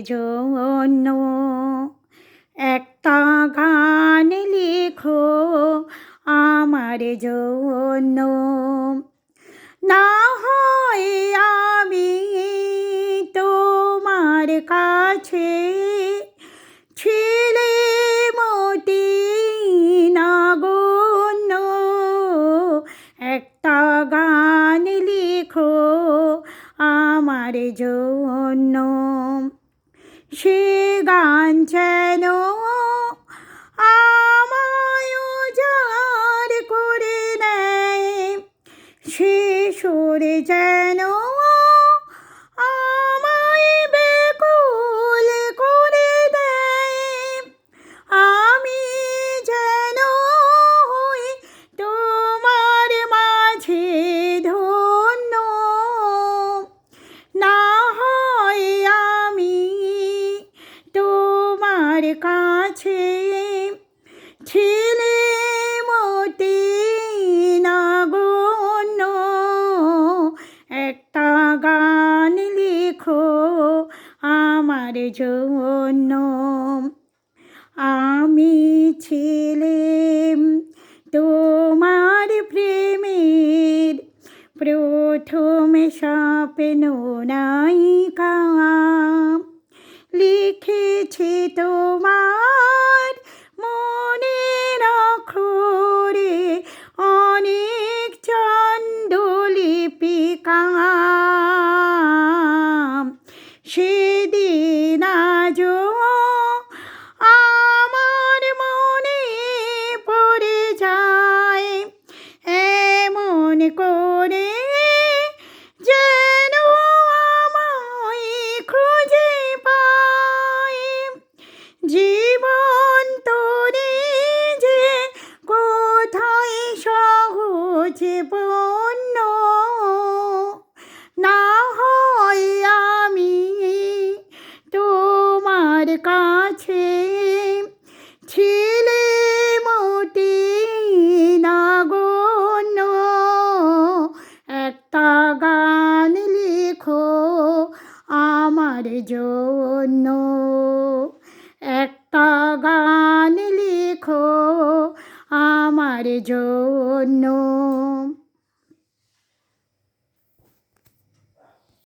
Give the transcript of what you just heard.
জন্য একটা গান লিখো আমার জন্য। না হয় আমি তোমার কাছে ছিলে মোটি নগণ্য। একটা গান লিখো আমার জন্য। সে গান যেন আমায় উজাড় করে নেয়, সে সুরে যেন আমায় ব্যাকুল করে দেয়। আমি যেন হই তোমার মাঝে ধন্য। না হয় আমি তোমার কাছে ছিলে মোটি নগণ্য। একটা গান লিখো আমার জন্য। আমি ছিলাম তোমার প্রেমের প্রথম স্বপ্ন নায়িকা। লিখেছি তোমার মনের অক্ষরে অনেক চন্দ্রলিপিকা। সেদিন আজও আমার মনে পড়ে যায়, এমন করে যেন আমায় খুঁজে পায়। জীবন তোরে যে কোথায় সহজ বন্য। না হয় আমি তোমার কাছে ছিলে মোটি নগণ্য। একটা গান লিখো আমার জন্য। একটা গান লিখো আমার জন্য।